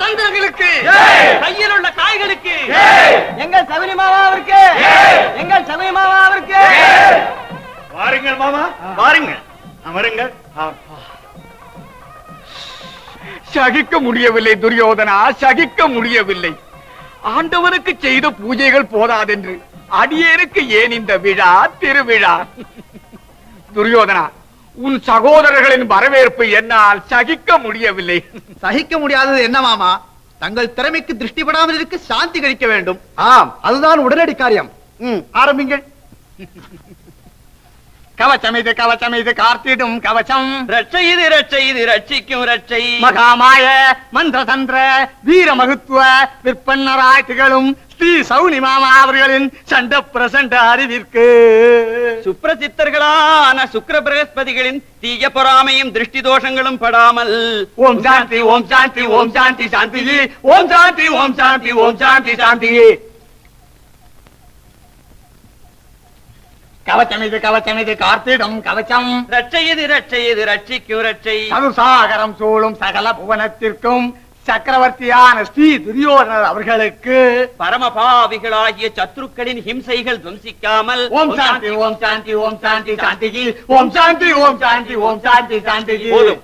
தந்திரங்களுக்கு, கையில் உள்ள காய்களுக்கு, எங்கள் சகுனி மாமாவிற்கு, எங்கள் சகுனி மாமாவிற்கு. வாருங்கள் மாமா, வாருங்கள், அமருங்கள். சகிக்க முடியவில்லை துரியோதனா, சகிக்க முடியவில்லை. ஆண்டவனுக்கு செய்த பூஜைகள் போதாதென்று அடியேனுக்கு ஏன் இந்த விழா, திருவிழா? துரியோதனா, உன் சகோதரர்களின் வரவேற்பு என்னால் சகிக்க முடியவில்லை. சகிக்க முடியாதது என்ன மாமா? தங்கள் திறமைக்கு திருஷ்டிப்படாமல் இருக்க சாந்தி கழிக்க வேண்டும். ஆம், அதுதான் உடனடி காரியம். ஆரம்பிங்கள். கவச்சம் இது, கவச்சம் இது, காத்திடும் கவச்சம். ரட்சை இது, ரட்சை இது, ரட்சிக்கும் ரட்சை. மகாமாய மந்திர தந்திர வீர மகத்துவ விற்பன்னராய் திகழும் ஸ்ரீ சௌனி மாமா அவர்களின் சண்ட பிரசண்ட அறிவிற்கு சுப்ரசித்தர்களான சுக்கிர பிரகஸ்பதிகளின் தீய பொறாமையும் திருஷ்டி தோஷங்களும் படாமல் ஓம் சாந்தி, ஓம் சாந்தி, ஓம் சாந்தி, சாந்தி, ஓம் சாந்தி, ஓம் சாந்தி, ஓம் சாந்தி, சாந்தி. கவச்சம் இது, கவச்சம் இது, காத்திடும் கவச்சம். ரட்சை இது, ரட்சை இது, ரட்சிக்கும் ரட்சை. சதுசாகரம் சூழும் சகல புவனத்திற்கும் சக்கரவர்த்தியான ஸ்ரீ துரியோதனர் அவர்களுக்கு பரமபாவிகளாகிய சத்ருக்களின் ஹிம்சைகள் துவம்சிக்காமல் ஓம் சாந்தி, ஓம் சாந்தி, ஓம் சாந்தி, சாந்தி, ஓம் சாந்தி, ஓம் சாந்தி, ஓம் சாந்தி, சாந்தி. போதும்.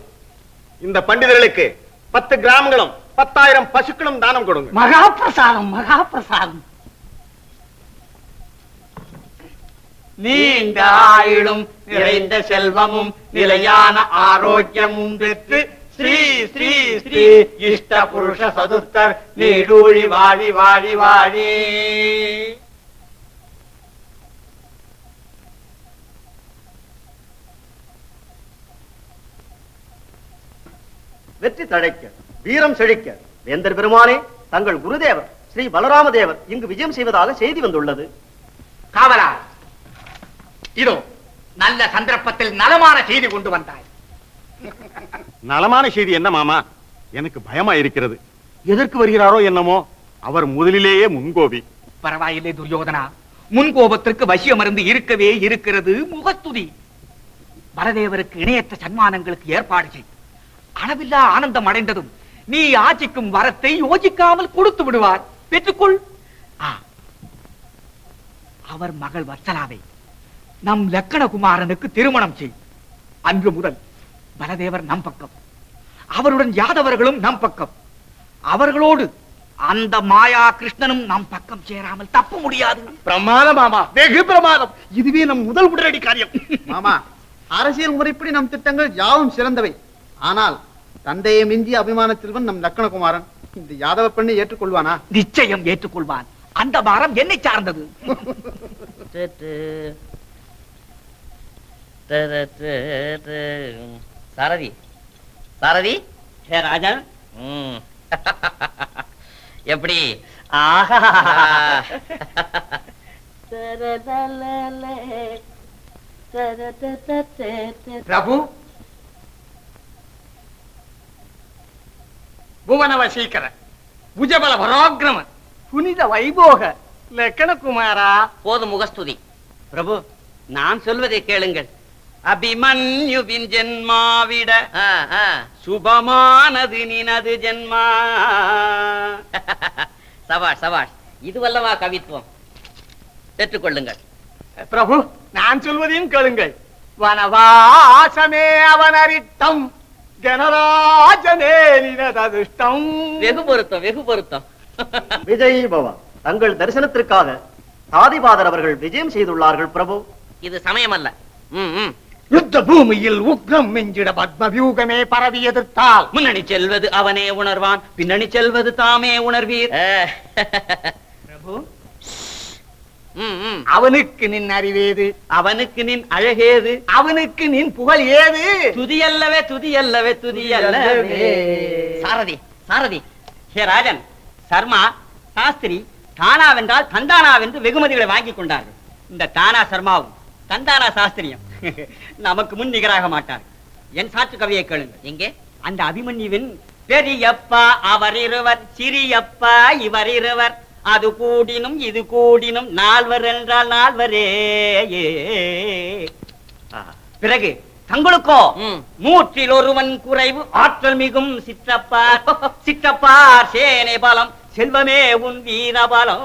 இந்த பண்டிதர்களுக்கு 10 கிராமங்களும் 10,000 பசுக்களும் தானம் கொடுங்க. மகா பிரசாதம், மகா பிரசாதம். நீண்ட ஆயுளும் நிறைந்த செல்வமும் நிலையான ஆரோக்கியமும் பெற்று ஸ்ரீ ஸ்ரீ ஸ்ரீ இஷ்ட புருஷ சதுர்த்தர் நீடூழி வாழி வாழி வாழி. வெற்றி தழைக்க, வீரம் செழிக்க வேந்தர் பெருமானே, தங்கள் குருதேவர் ஸ்ரீ பலராம தேவர் இங்கு விஜயம் செய்வதாக செய்தி வந்துள்ளது. காவலா, இதோ நல்ல சந்தர்ப்பத்தில் நலமான செய்தி கொண்டு வந்தாய். நலமான செய்தி என்ன மாமா? எனக்கு பயமா இருக்கிறது. எதற்கு வருகிறாரோ என்னமோ, அவர் முதலிலேயே முன்கோபி. பரவாயில்லை துரியோதனா, முன்கோபத்திற்கு வசிய மருந்து இருக்கவே இருக்கிறது, முகஸ்துதி. பலதேவருக்கு இணையற்ற சன்மானங்களுக்கு ஏற்பாடு செய். அளவில்லா ஆனந்தம் அடைந்ததும் நீ ஆட்சிக்கும் வரத்தை யோசிக்காமல் கொடுத்து விடுவார். பெற்றுக்கொள். அவர் மகள் வத்சலாவை நம் லக்கணகுமாரனுக்கு திருமணம் செய். அன்று முதல் பலதேவர் நம் பக்கம், அவருடன் யாதவர்களும் நம் பக்கம். அவர்களோடு அந்த மாயா கிருஷ்ணனும் நம் பக்கம் சேராமல் தப்ப முடியாது. பிரமாதம் மாமா, வெகு பிரமாதம். இதுவே நம் முதல் உடனடி காரியம். மாமா, அரசியல் முறைப்படி நம் திட்டங்கள் யாவும் சிறந்தவை. ஆனால் தந்தையை மிஞ்சிய அபிமான செல்வன் நம் லக்கணகுமாரன் இந்த யாதவ பெண்ணை ஏற்றுக்கொள்வானா? நிச்சயம் ஏற்றுக்கொள்வான். அந்த பாரம் என்னை சார்ந்தது. சாரதி, சாரதி. ஹே ராஜா, எப்படி? பிரபு, புவன வசீகர புஜபல பராக்கிரம புனித வைபோக லக்கணகுமாரா. போதும் முகஸ்துதி. பிரபு, நான் சொல்வதை கேளுங்கள். அபிமன்யுவின் ஜென்மாவிட சுபமானது நினது ஜென்மா. சபாஷ் சபாஷ், இதுவல்லவா கவித்துவம். பெற்றுக்கொள்ளுங்கள். பிரபு, நான் சொல்வதையும் கேளுங்கள். வனவாசமே அவனரிட்டம், கனராஜனே நினததிஷ்டம். வெகு பொருத்தம், வெகு பொருத்தம். விஜய் பவா, தங்கள் தரிசனத்திற்காக ஆதிபாதர் அவர்கள் விஜயம் செய்துள்ளார்கள் பிரபு. இது சமயம் அல்ல. யுத்த பூமியில் உக்ரம் மிஞ்சிட பத்ம வியூகமே பரவி எதிர்த்தால் முன்னணி செல்வது அவனே உணர்வான், பின்னணி செல்வது தாமே உணர்வீர். பிரபு, அவனுக்கு நின் அறிவேது, அவனுக்கு நின் அழகேது, அவனுக்கு நின் புகழ் ஏது? துதியல்லவே துதியல்லவே துதியல்லவே. சாரதி, சாரதி. ஹே ராஜன், சர்மா சாஸ்திரி தானாவென்றால் தந்தானாவென்று வெகுமதிகளை வாங்கி கொண்டார்கள். இந்த தானா சர்மாவும் தந்தானா சாஸ்திரியம் நமக்கு முன் நிகராக மாட்டார். என் சாற்று கவியை கேளுங்கள். எங்கே? அந்த அபிமன்யுவின் பெரியப்பா அவர் இருவர், சிறியப்பா இவர் இருவர், அது கூடினும் இது கூடினும் நால்வர் என்றால் நால்வரே. பிறகு தங்களுக்கோ ம். 101 குறைவு ஆற்றல் மிகும் சிற்றப்பார் சிற்றப்பார் சேனை பலம் செல்வமே உன் வீரபலம்.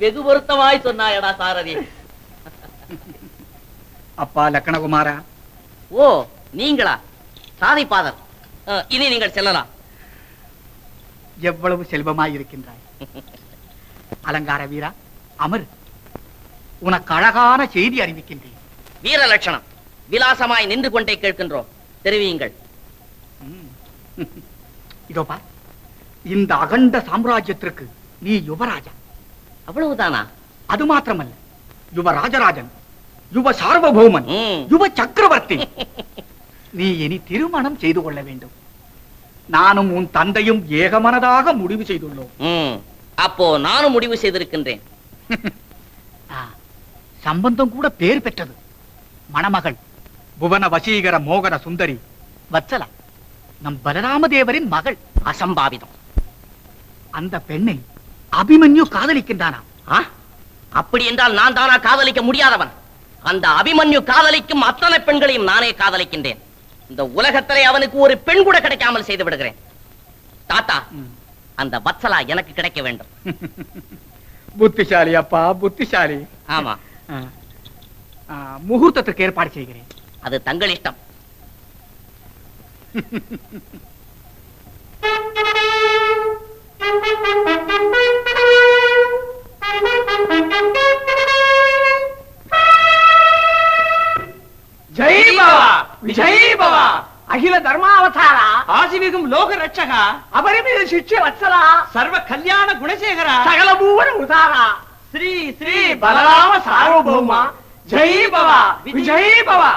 வெகு பொருத்தமாய் சொன்னாயடா சாரதி. அப்பா லக்கணகுமாரா, ஓ நீங்களா சாதிப்பாதர், இனி நீங்கள் செல்லலாம். எவ்வளவு செல்வமாய் இருக்கின்றாய். அலங்கார வீரா, அமர். உனக்கு அழகான செய்தி அறிவிக்கின்றேன். வீர லட்சணம். விலாசமாய் நின்று கொண்டே கேட்கின்றோம், தெரிவியுங்கள். இதோ பார், இந்த அகண்ட சாம்ராஜ்யத்திற்கு நீ யுவராஜா. அவ்வளவுதானா? அது மாத்திரமல்ல, யுவ ராஜராஜன், யுவ சார்வபௌமன், ம். யுவ சக்கரவர்த்தி. நீ இனி திருமணம் செய்து கொள்ள வேண்டும். நானும் உன் தந்தையும் ஏகமனதாக முடிவு செய்துள்ளோம். ம். அப்போ நானும் முடிவு செய்திருக்கின்றேன். சம்பந்தம் கூட பேர் பெற்றது. மணமகள் புவன வசீகர மோகன சுந்தரி வத்சலா, நம் பலராம தேவரின் மகள். அசம்பாவிதம். அந்த பெண்ணை அபிமன்யு காதலிக்கின்றானா? அப்படி என்றால் நான் தானா காதலிக்க முடியாதவன்? அந்த அபிமன்யு காதலிக்கும் அத்தனை பெண்களையும் நானே காதலிக்கின்றேன். இந்த உலகத்திலே அவனுக்கு ஒரு பெண் கூட கிடைக்காமல் செய்து விடுகிறேன். தாத்தா, அந்த வத்சலா எனக்கு கிடைக்க வேண்டும். புத்திசாலி அப்பா, புத்திசாலி. ஆமா, முகூர்த்தத்திற்கு ஏற்பாடு செய்கிறேன். அது தங்கள் இஷ்டம். ஜெய் பவா, விஜய் பவா, அகில தர்மாவதாரா, ஆசிவிகும் லோக ரட்சகா, அபரிமித சிஷ்ய வத்சலா, சர்வ கல்யாண குணசேகரா, சகல பூவன உதாரா, ஸ்ரீ ஸ்ரீ பலராம சார்வபௌமா, ஜெய் பவா, விஜய் பவா.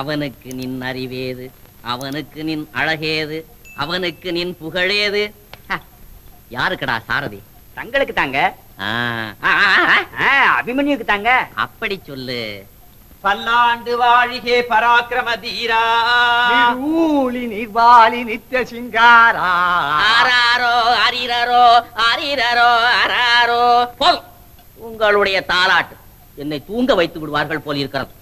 அவனுக்கு நின் அறிவேது, அவனுக்கு நின் அழகேது, அவனுக்கு நின் புகழேது. யாருக்கடா சாரதி? தங்களுக்கு தாங்க. ஆ, அபிமன்யுக்கு தாங்க. அப்படி சொல்லு. பல்லாண்டு வாழிகே பராக்கிரம தீரா, ஊழி நிர்வாலி நித்திய சிங்காரா. ஆராரோ அரிரரோ அரிரரோ அராரோ. போதும், உங்களுடைய தாலாட்டு என்னை தூங்க வைத்து விடுவார்கள் போல் இருக்கிறது.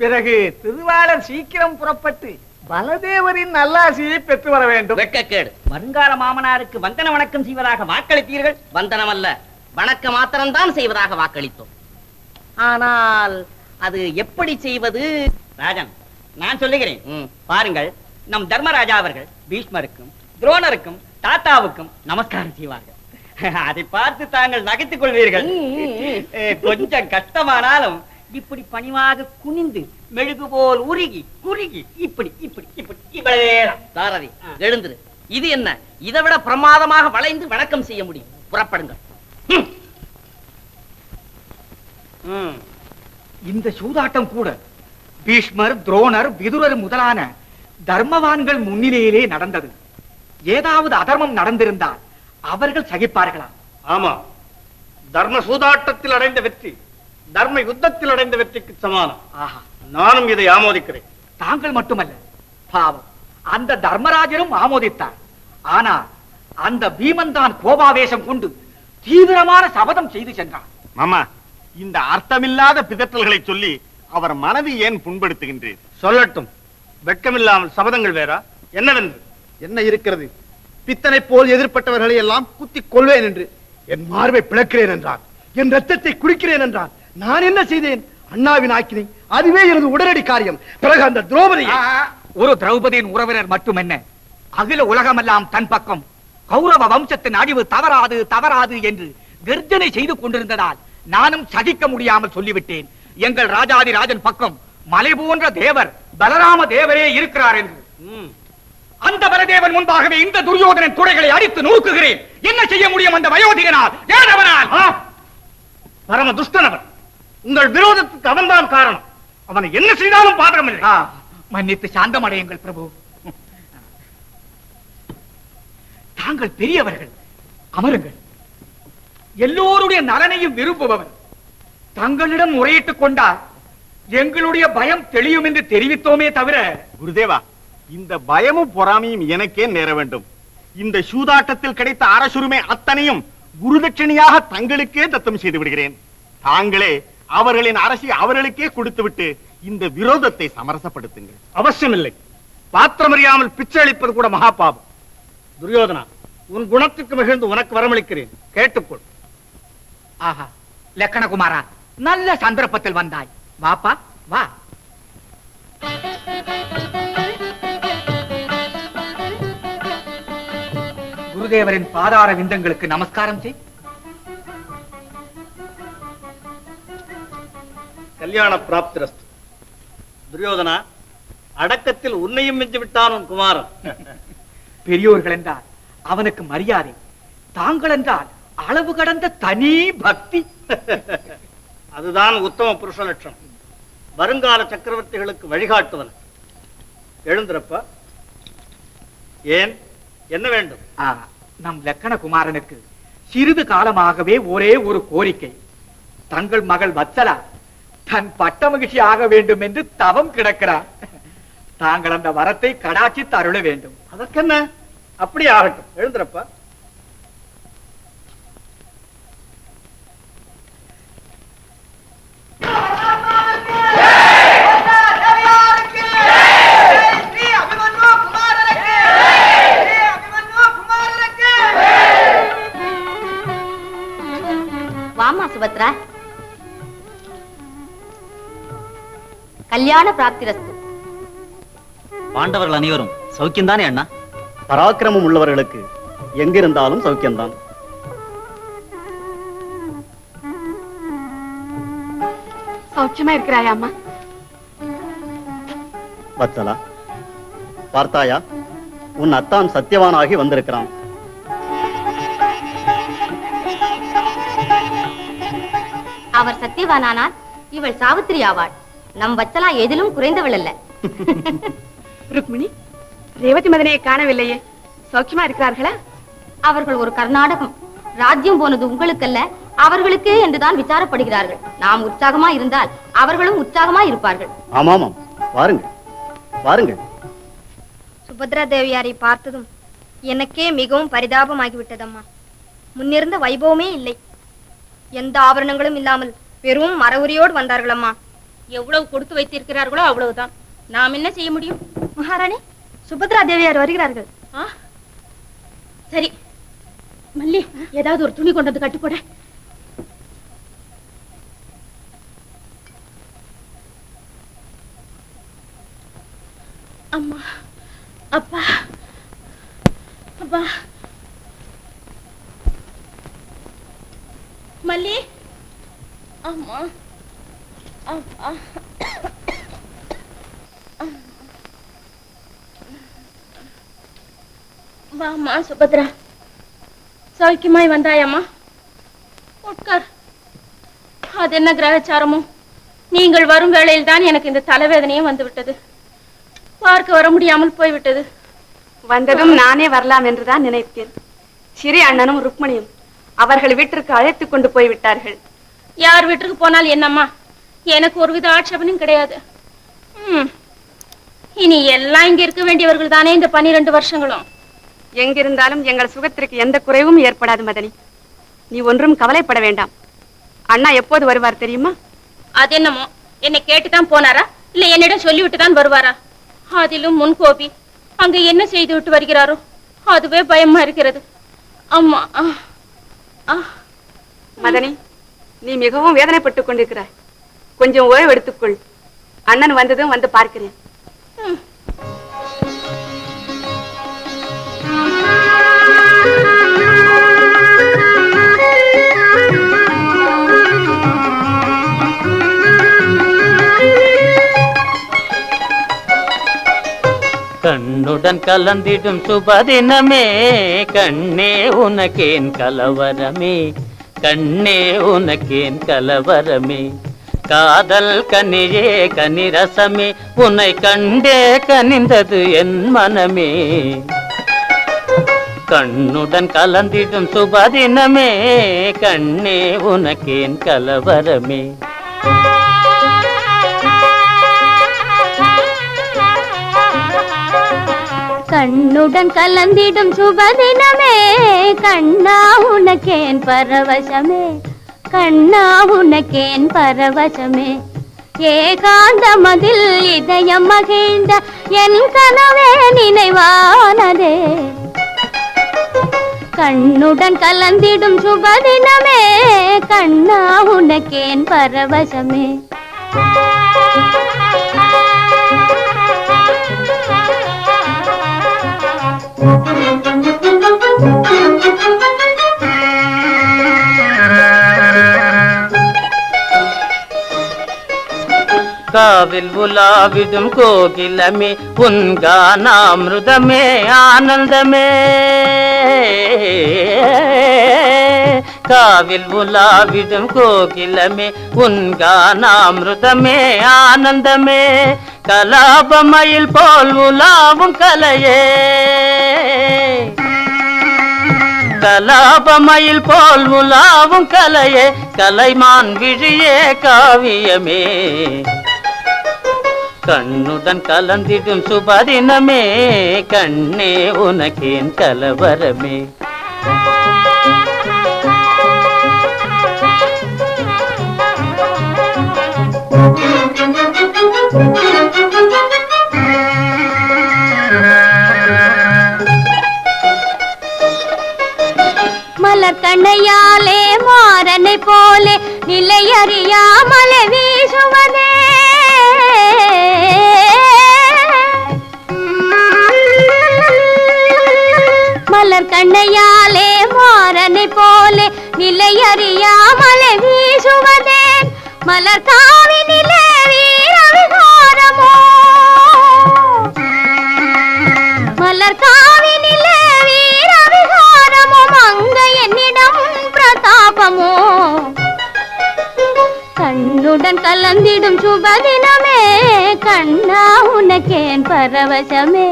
பிறகு திருவாளர் சீக்கிரம் புறப்பட்டு பலதேவரின் நல்லாசியை பெற்று வர வேண்டும். வெட்கக்கேடு. வருங்கால மாமனாருக்கு வந்தன வணக்கம் செய்வதாக வாக்களித்தீர்கள். வந்தனம் அல்ல, வணக்க மாத்திரம்தான் செய்வதாக வாக்களித்தோம். ஆனால் அது எப்படி செய்வது? ராஜன், நான் சொல்லுகிறேன். ம். பாருங்கள், நம் தர்மராஜா அவர்கள் பீஷ்மருக்கும் துரோணருக்கும் தாத்தாவுக்கும் நமஸ்காரம் செய்வார்கள். அதை பார்த்து தாங்கள் நகைத்துக் கொள்வீர்கள். கொஞ்சம் கஷ்டமானாலும் இப்படி பணிவாக குனிந்து மெழுகு போல் உருகி குறுகி இப்படி இப்படி இப்படி இவ்வளவேதான். சாரதி, எழுந்திரு. இது என்ன? இதை விட பிரமாதமாக வளைந்து வணக்கம் செய்ய முடியும். புறப்படுங்கள். இந்த சூதாட்டம் கூட பீஷ்மர், துரோணர், விதுரர் முதலான தர்மவான்கள் முன்னிலையிலே நடந்தது. ஏதாவது அதர்மம் நடந்திருந்தால் அவர்கள் சகிப்பார்களா? ஆமா, தர்ம சூதாட்டத்தில் அடைந்த வெற்றி தர்ம யுத்தத்தில் அடைந்த வெற்றிக்கு சமானம். ஆஹா, நானும் இதை ஆமோதிக்கிறேன். தாங்கள் மட்டுமல்ல, பாவம் அந்த தர்மராஜரும் ஆமோதித்தார். ஆனால் அந்த பீமன் தான் கோபாவேசம் கொண்டு தீவிரமான சபதம் செய்து சென்றார். மாமா, இந்த அர்த்தமில்லாத பிதற்றல்களை சொல்லி அவர் மனதை ஏன் புண்படுத்துகின்றீர்? சொல்லட்டும், வெட்கமில்லாமல் சபதங்கள் வேறா? என்னவென்று? என்ன இருக்கிறது? பித்தனை போல் எதிர்ப்பட்டவர்களை எல்லாம் குத்தி கொள்வேன் என்று. என் மார்பை பிளக்கிறேன் என்றான், என் ரத்தத்தை குடிக்கிறேன் என்றான். நான் என்ன செய்தேன்? அண்ணாவின் ஆக்கினை, அதுவே எனது உடனடி காரியம். பிறகு அந்த திரௌபதி, ஒரு திரௌபதியின் உறவினர் மட்டுமென்ன, அகில உலகமெல்லாம் தன் பக்கம் கௌரவ வம்சத்தின் அழிவு தவறாது தவறாது என்று கர்ஜனை செய்து கொண்டிருந்ததால் நானும் சகிக்க முடியாமல் சொல்லிவிட்டேன், எங்கள் ராஜாதி ராஜன் பக்கம் மலை போன்ற தேவர் பலராம தேவரே இருக்கிறார் என்று. அந்த பலதேவன் முன்பாகவே இந்த துரியோதனன் துறைகளை அடித்து நொறுக்குகிறேன். என்ன செய்ய முடியும் அந்த வயோதிகனால்? ஏனவனால்? பரம துஷ்டனவன். உங்கள் விரோதத்துக்கு அவன்தான் காரணம். அவனை என்ன செய்தாலும் பாதகமில்லை. மன்னித்து சாந்தமடையுங்கள் பிரபு. தாங்கள் பெரியவர்கள், அமருங்கள். எல்லோருடைய நலனையும் விரும்புபவர். தங்களிடம் முறையிட்டுக் கொண்டால் எங்களுடைய பயம் தெளியும் என்று தெரிவித்தோமே தவிர. குருதேவா, இந்த பயமும் பொறாமையும் எனக்கே நேர வேண்டும். இந்த சூதாட்டத்தில் கிடைத்த அரசுரிமை அத்தனையும் குருதட்சணியாக தங்களுக்கே தத்தம் செய்து விடுகிறேன். தாங்களே அவர்களின் அரசை அவர்களுக்கே கொடுத்துவிட்டு இந்த விரோதத்தை சமரசப்படுத்துங்கள். அவசியமில்லை. பாத்திரமறியாமல் பிச்சை அளிப்பது கூட மகாபாபம். துரியோதனா, உன் குணத்துக்கு மிகுந்து உனக்கு வரமளிக்கிறேன், கேட்டுக்கொள். ஆஹா, லக்கணகுமாரா, நல்ல சந்தர்ப்பத்தில் வந்தாய். வாப்பா வா. குருதேவரின் பாதார விந்தங்களுக்கு நமஸ்காரம் செய். கல்யாண பிராப்திரஸ்து. துரியோதனா, அடக்கத்தில் உன்னையும் மிஞ்சி விட்டான் உன் குமாரன். பெரியோர்கள் என்றால் அவனுக்கு மரியாதை, தாங்கள் என்றால் அளவு கடந்த தனி பக்தி. அதுதான் உத்தம புருஷ லட்சணம். வருங்கால சக்கரவர்த்திகளுக்கு வழிகாட்டுவன். எழுந்திரப்பா. ஏன், என்ன வேண்டும்? நம் லக்கணகுமாரனுக்கு சிறிது காலமாகவே ஒரே ஒரு கோரிக்கை. தங்கள் மகள் வத்சலா தன் பட்ட மகிழ்ச்சி ஆக வேண்டும் என்று தவம் கிடக்கிறார். தாங்கள் அந்த வரத்தை கடாட்சி தருள வேண்டும். அதற்கென்ன, அப்படி ஆகட்டும். எழுந்திரப்பா. வாமா சுபத்ரா. கல்யாண பிராப்திரஸ்து. பாண்டவர்கள் அனைவரும் சௌக்கியம்தானே அண்ணா? பராக்கிரமம் உள்ளவர்களுக்கு எங்கிருந்தாலும் சௌக்கியம்தான். சௌக்கியமா இருக்கிறாயா அம்மா? வத்சலா, பார்த்தாயா, உன் அத்தான் சத்தியவானாகி வந்திருக்கிறான். அவர் சத்தியவானானால் இவள் சாவித்திரி ஆவாள். நம் வச்சலா எதிலும் குறைந்தவள் அல்ல. ருக்மிணி, ரேவதி மதனையை காணவில்லையே, சௌக்கியமா இருக்கிறார்களா? அவர்கள் ஒரு கர்நாடகம். ராஜ்யம் போனது உங்களுக்கல்ல அவர்களுக்கே என்றுதான் விசாரப்படுகிறார்கள். நாம் உற்சாகமா இருந்தால் அவர்களும் உற்சாகமா இருப்பார்கள். ஆமாமாம், வாருங்கள் வாருங்கள். சுபத்ரா தேவியாரை பார்த்ததும் எனக்கே மிகவும் பரிதாபமாகிவிட்டதம்மா. முன்னிருந்த வைபவமே இல்லை. எந்த ஆபரணங்களும் இல்லாமல் வெறும் மரவுரியோடு வந்தார்களம்மா. எவ்வளவு கொடுத்து வைத்திருக்கிறார்களோ அவ்வளவுதான். நாம் என்ன செய்ய முடியும்? மகாராணி, சுபத்ரா தேவியார் வருகிறார்கள். சரி மல்லி, ஏதாவது ஒரு துணி கொண்டு வந்து கட்டுப்போட. அம்மா, அப்பா, அப்பா. மல்லி, அம்மா, அப்பா. வாமா சுபத்ரா, சௌக்கியமாய் வந்தாயம்மா? உட்கார். அது என்ன கிரகச்சாரமோ, நீங்கள் வரும் வேளையில் தான் எனக்கு இந்த தலைவேதனையும் வந்து விட்டது. பார்க்க வர முடியாமல் போய்விட்டது. வந்ததும் நானே வரலாம் என்றுதான் நினைத்தேன். சிறி அண்ணனும் ருக்மணியும் அவர்கள் வீட்டிற்கு அழைத்துக் கொண்டு போய்விட்டார்கள். யார் வீட்டுக்கு போனால் என்னம்மா, எனக்கு ஒருவித ஆட்சேபனும் கிடையாது. இனி எல்லாம் இங்க இருக்க வேண்டியவர்கள் தானே இந்த 12 வருஷங்களும். எங்கிருந்தாலும் எங்கள் சுகத்திற்கு எந்த குறைவும் ஏற்படாது மதனி. நீ ஒன்றும் கவலைப்பட வேண்டாம். அண்ணா எப்போது வருவார் தெரியுமா? அது என்னமோ, என்னை கேட்டுதான் போனாரா இல்ல என்னிடம் சொல்லிவிட்டு தான் வருவாரா? அதிலும் முன்கோபி. அங்க என்ன செய்து விட்டு வருகிறாரோ அதுவே பயமா இருக்கிறது. அம்மா. மதனி, நீ மிகவும் வேதனைப்பட்டுக் கொண்டிருக்கிறாய். கொஞ்சம் ஓய்வு எடுத்துக்கொள். அண்ணன் வந்ததும் வந்து பார்க்கிறேன். கண்ணுடன் கலந்திடும் சுபதினமே, கண்ணே உனக்கேன் கலவரமே, கண்ணே உனக்கேன் கலவரமே, காதல் கனியே கனிரசமே, உன்னை கண்டே கனிந்தது என் மனமே. கண்ணுடன் கலந்திடும் சுபதினமே, கண்ணே உனக்கேன் கலவரமே. கண்ணுடன் கலந்திடும் சுபதினமே, கண்ணா உனக்கேன் பரவசமே, கண்ணா உனக்கேன் பரவசமே. ஏகாந்தமதில் இதயம் மகிழ்ந்த என் கனவே நினைவானதே. கண்ணுடன் கலந்திடும் சுபதினமே, கண்ணா உனக்கேன் பரவசமே. காவில் உலாவிடும் கோகிலமே, உன் கானாமிருதமே ஆனந்தமே. காவில் உலாவிடும் கோகிலமே, உன் கானாமிருதமே ஆனந்தமே. கலாபமயில் போல் உலாவும் கலையே, கலாபமயில் போல் உலாவும் கலையே, கலைமான் விழியே காவியமே. கண்ணுடன் கலந்திடும் சுபதினமே, கண்ணே உனக்கேன் கலவரமே. மலர் கண்ணையாலே மாறனை போலே நிலையறியாமலே வீசுவதே. மலர் கண்ணையாலே மாறனை போலே நிலையறியாமலே வீசுவதே. மலர் காவினிலே வீர விகாரமோ, மலர் காவினிலே வீர விகாரமோ, மங்க என்னிடம் பிரதாபமோ. கண்ணுடன் கலந்திடும் சுபதினமே, கண்ணா உனக்கேன் பரவசமே,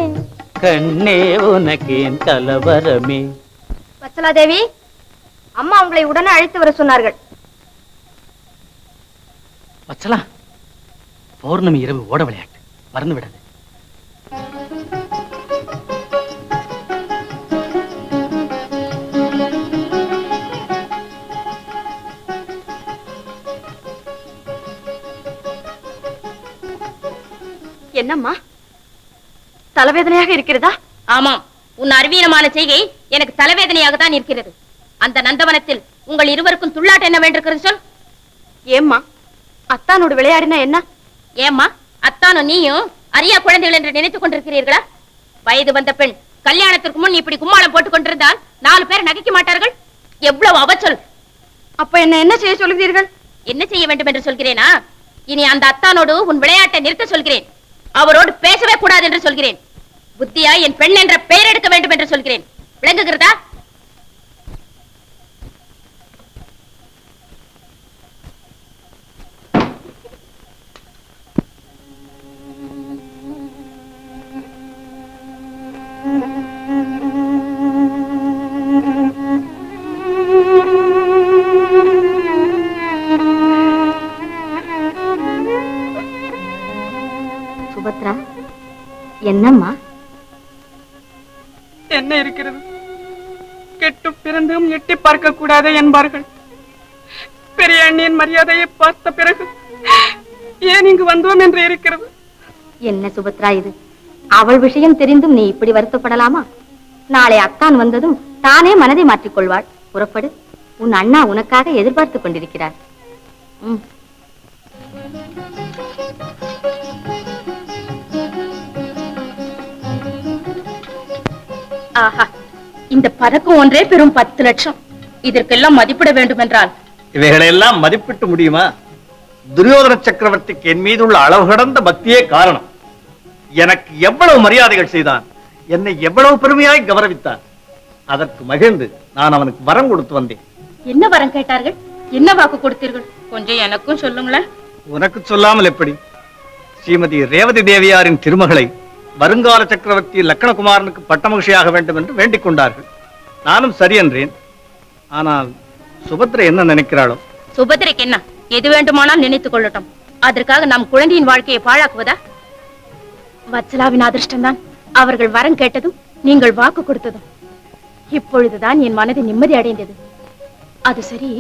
கண்ணே உனக்கேன் கலவரமே. வத்சலாதேவி, அம்மா உங்களை உடனே அழைத்து வர சொன்னார்கள். வச்சலா, பௌர்ணமி இரவு ஓட விளையாட்டு மறந்து விடாது. என்னம்மா, தலைவேதனையாக இருக்கிறதா? ஆமாம், உன் அறிவீனமான செய்கை எனக்கு தலைவேதனையாக தான் இருக்கிறது. அந்த நந்தவனத்தில் உங்கள் இருவருக்கும் துள்ளாட்ட என்ன வேண்டிருக்கிறது சொல். ஏம்மா, அத்தானோடு விளையாடினா என்ன? ஏம்மா, அத்தானும் நீயும் அரியா குழந்தைகள் என்று நினைத்துக் கொண்டிருக்கிறீர்களா? வயது வந்த பெண் கல்யாணத்திற்கு முன் இப்படி கும்மாளம் போட்டுக் கொண்டிருந்தால் 4 பேர் நகைக்க மாட்டார்கள். எவ்வளவு அவச்சொல். அப்ப என்ன செய்ய சொல்கிறீர்கள்? என்ன செய்ய வேண்டும் என்று சொல்கிறேனா? இனி அந்த அத்தானோடு உன் விளையாட்டை நிறுத்த சொல்கிறேன். அவரோடு பேசவே கூடாது என்று சொல்கிறேன். புத்தியா என் பெண் என்ற பெயர் எடுக்க வேண்டும் என்று சொல்கிறேன். விளங்குகிறதா? சுபத்ரா, என்னம்மா? என்ன இருக்கிறது? கெட்டு பிறந்தும் எட்டி பார்க்க கூடாது என்பார்கள். பெரிய அண்ணியின் மரியாதையை பார்த்த பிறகு ஏன் இங்கு வந்தோம் என்று இருக்கிறது. என்ன சுபத்ரா இது? அவள் விஷயம் தெரிந்தும் நீ இப்படி வருத்தப்படலாமா? நாளை அத்தான் வந்ததும் தானே மனதை மாற்றிக் கொள்வாள். புறப்படு, உன் அண்ணா உனக்காக எதிர்பார்த்துக் கொண்டிருக்கிறார். ஆஹா, இந்த பதக்கம் ஒன்றே பெரும் 10 லட்சம். இதற்கெல்லாம் மதிப்பிட வேண்டும் என்றால் இவைகளெல்லாம் மதிப்பிட்டு முடியுமா? துரியோதன சக்கரவர்த்திக்கு என் மீது உள்ள அளவு கடந்த பக்தியே காரணம். எனக்கு எவ்வளவு மரியாதைகள் செய்தான், என்னை எவ்வளவு பெருமையாய் கௌரவித்தான். அதற்கு மகிழ்ந்து நான் அவனுக்கு வரம் கொடுத்து வந்தேன். என்ன வரம் கேட்டார்கள்? என்ன வாக்கு கொடுத்தீர்கள்? கொஞ்சம் எனக்கும் சொல்லுங்களேன். உனக்கு சொல்லாமல் எப்படி? ஸ்ரீமதி ரேவதி தேவியாரின் திருமகளை வருங்கால சக்கரவர்த்தி லக்ஷ்மணகுமாரனுக்கு பட்டமகிழ்ச்சியாக வேண்டும் என்று வேண்டிக் கொண்டார்கள். நானும் சரி என்றேன். ஆனால் சுபத்ரை என்ன நினைக்கிறாளோ? சுபத்திரைக்கு என்ன? எது வேண்டுமானால் நினைத்துக் கொள்ளட்டும். அதற்காக நம் குழந்தையின் வாழ்க்கையை பாழாக்குவதா? வத்சலாவின் அதிர்ஷ்டம்தான் அவர்கள் வரம் கேட்டதும் நீங்கள் வாக்கு கொடுத்ததும். இப்பொழுதுதான் என் மனது நிம்மதி அடைந்தது. அது சரி,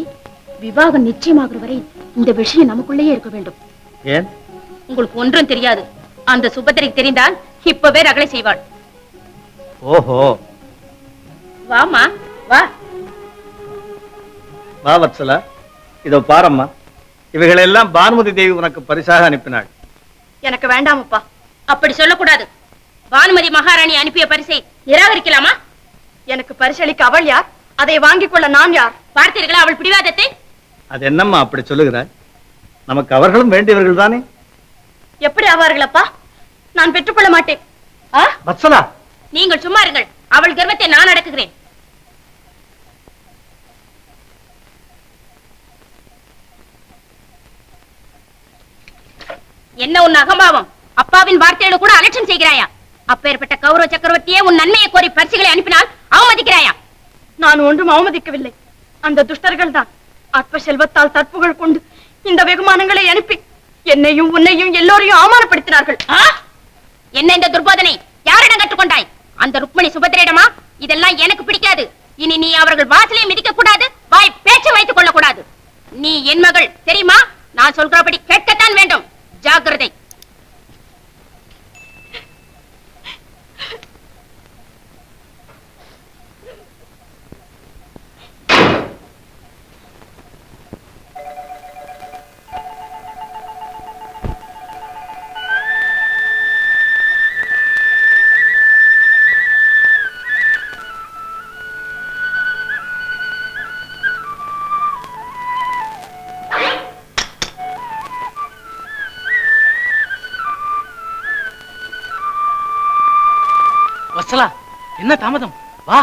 விவாகம் நிச்சயமாகிற வரை இந்த விஷயம் நமக்குள்ளேயே இருக்க வேண்டும். ஏன்? உங்களுக்கு ஒன்றும் தெரியாது. அந்த சுபத்திரைக்கு தெரிந்தால் இப்பவே ரகளை செய்வாள். ஓஹோ, வாமா வா. வா வத்சலா, இதோ பாரம்மா. இவைகளெல்லாம் பானுமதி தேவி உனக்கு பரிசாக அனுப்பினாள். எனக்கு வேண்டாமப்பா. அப்படி சொல்லக்கூடாது. பானுமதி மகாராணி அனுப்பிய பரிசை நிராகரிக்கலாமா? எனக்கு பரிசளிக்க அவள் யார்? அதை வாங்கிக் கொள்ள நான் யார்? பார்த்தீர்களா அவள் பிடிவாதத்தை? அது என்னம்மா அப்படி சொல்லுகிறாய்? நமக்கு அவர்களும் வேண்டியவர்கள் தானே. எப்படி ஆவார்களப்பா? நான் பெற்றுக்கொள்ள மாட்டேன். வத்சலா, நீங்கள் சும்மா இருங்கள். அவள் கர்வத்தை நான் அடக்குகிறேன். என்ன உன் அகம்பாவம்? அப்பாவின் வார்த்தையோடு கூட அலட்சியம் செய்கிறாயா? அப்பேற்பட்ட கௌரவ சக்கரவர்த்தியே உன் நன்மையை கோரி பரிசுகளை அனுப்பினால் அவமதிக்கிறாயா? நான் ஒன்றும் அவமதிக்கவில்லை. அந்த துஷ்டர்கள் தான் அற்ப செல்வத்தால் தற்புகள் கொண்டு இந்த வெகுமானங்களை அனுப்பி என்னையும் உன்னையும் எல்லோரையும் அவமானப்படுத்தினார்கள். என்ன இந்த துர்போதனை யாரிடம் கற்றுக்கொண்டாய்? அந்த ருக்மணி சுபத்திரையிடமா? இதெல்லாம் எனக்கு பிடிக்காது. இனி நீ அவர்கள் வாசலையும் மிதிக்க கூடாது, வாய் பேச்சு வைத்துக் கொள்ள கூடாது. நீ என் மகள் தெரியுமா? நான் சொல்கிறபடி கேட்கத்தான் வேண்டும். ஜாக்கிரதை. வத்சலா, என்ன தாமதம்? வா.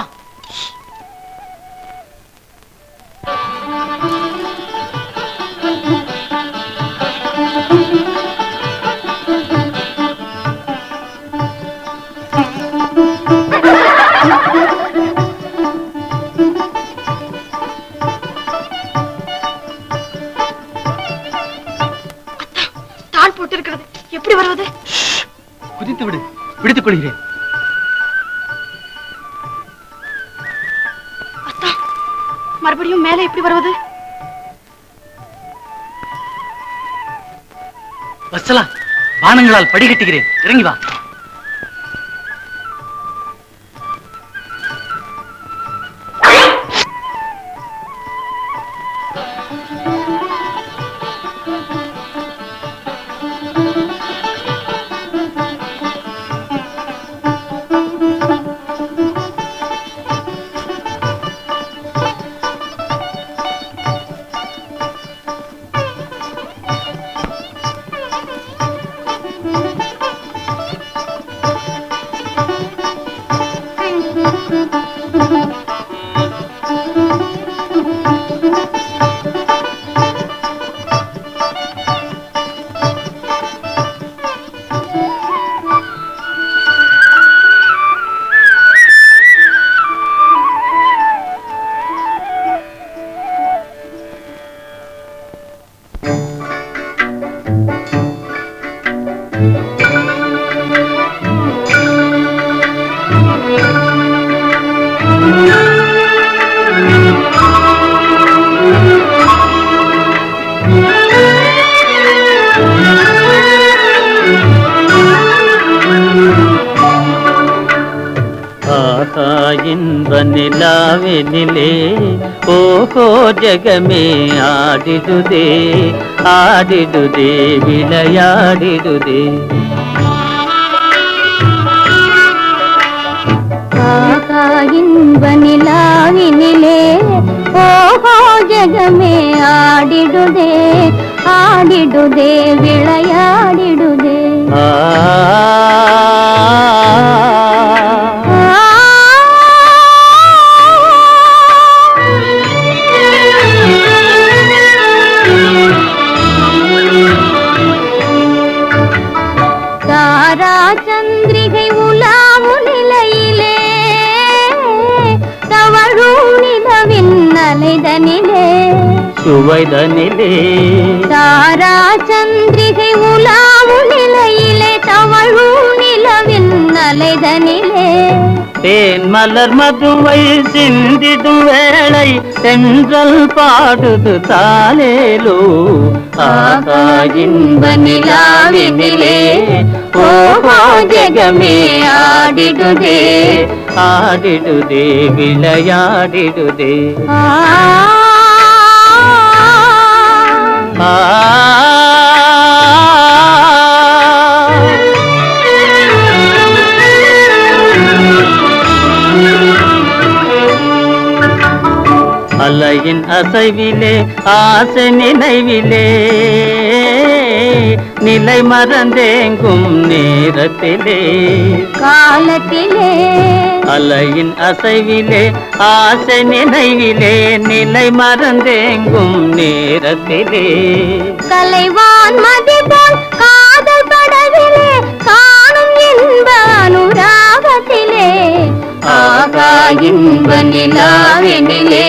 தாள் போட்டிருக்கிறது, எப்படி வருவது? குதித்து விடு, பிடித்துக் கொள்கிறேன். மறுபடியும் மேலே எப்படி வருவது? வத்சலா, பானங்களால் படிகட்டுகிறேன். இறங்கி வா. இன்ப நிலாவினிலே ஓஹோ ஜகமே ஆடிடுதே ஆடிடுதே விளையாடிடுதே. இன்ப நிலாவினிலே ஓஹோ ஜகமே ஆடிடுதே ஆடிடுதே விளையாடிடுதே. தாரா சந்திரிகை உலாவு நிலையிலே தவழும் நிலவின் அலைதனிலே சுவைதனிலே. தாரா சந்திரிகை உலாவு நிலையிலே தவழும் நிலவின் அலைதனிலே தேன் மலர் மதுவை சிந்திடும் வேளை தென்றல் பாடுது தாலேலோ. ஆகா இன்ப நிலாவினிலே ஓஹோ ஜகமே ஆடிடுதே ஆடிடுதே விளையாடிடுதே. அலையின் அசைவிலே ஆசை நினைவிலே நிலை மறந்தேங்கும் நேரத்திலே காலத்திலே. அலையின் அசைவிலே ஆசை நினைவிலே நிலை மறந்தேங்கும் நேரத்திலே கலைவான் மதி போல் காதல் படவிலே காணும் இன்ப அனுராகத்திலே ஆகா இன்ப நிலாவினிலே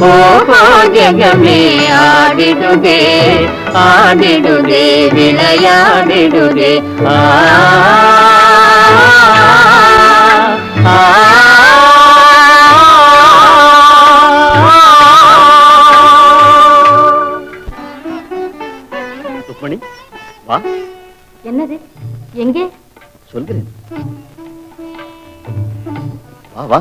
ஓஹோ ஜகமே ஆடிடுதே ஆடிடுதே விளையாடிடுதே. ருக்மணி வா. என்னது? எங்கே? சொல்கிறேன், வா வா.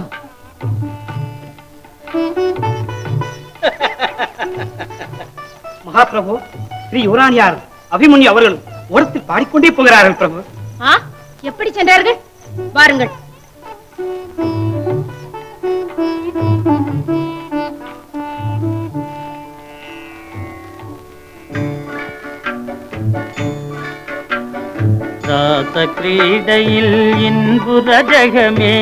மகாபிரபு, ஸ்ரீ யுவராணியார் அபிமன்யு அவர்களும் ஓரத்தில் பாடிக்கொண்டே போகிறார்கள் பிரபு. எப்படி சென்றார்கள்? வாருங்கள். ராச கிரீடையில் இன்புற ஜகமே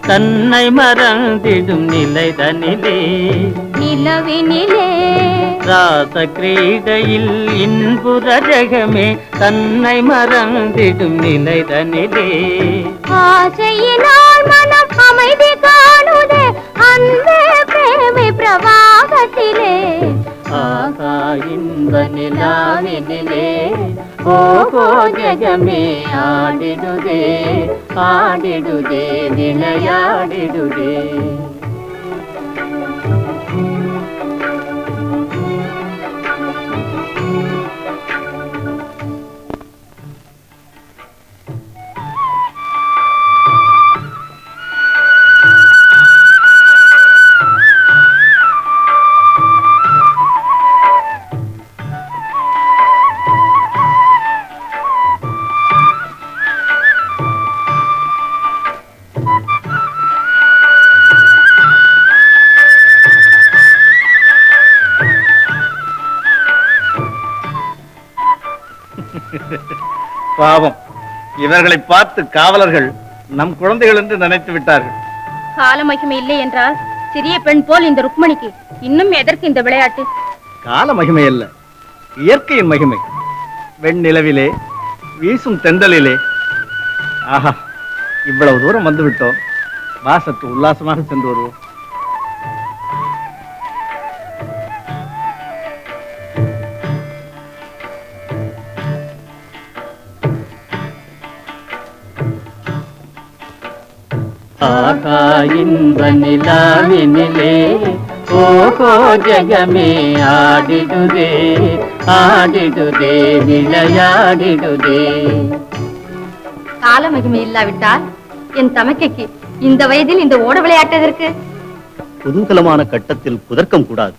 தன்னை மறந்திடும் நிலைதனிலே நிலவினிலே. ராச கிரீடையில் இன்புற ஜகமே தன்னை மறந்திடும் நிலைதனிலே ஆசையினால் மனம் அமைதி காணுதே அன்பே பிரேமை பிரவாகத்திலே ஆகா இன்ப நிலாவினிலே ஓஹோ ஜகமே ஆடிடுதே ஆடிடுதே விளையாடிடுதே. பாவம், இவர்களை பார்த்து காவலர்கள் நம் குழந்தைகள் என்று நினைத்து விட்டார்கள். கால மகிமை இல்லை என்றால் சிறிய பெண் போல் இந்த ருக்மணிக்கு இன்னும் எதற்கு இந்த விளையாட்டு? கால மகிமை அல்ல, இயற்கையின் மகிமை. வெண்ணிலவிலே வீசும் தென்றலிலே. ஆஹா, இவ்வளவு தூரம் வந்து விட்டோம். வா, சற்று உல்லாசமாக சென்று வருவோம். ஆகா இன்ப நிலாவினிலே ஓஹோ ஜகமே ஆடிடுதே ஆடிடுதே விளையாடிடுதே. கால மகிமை இல்லாவிட்டால் என் தமக்கைக்கு இந்த வயதில் இந்த ஓட விளையாட்டதற்கு குதூகலமான கட்டத்தில் குதர்க்கம் கூடாது.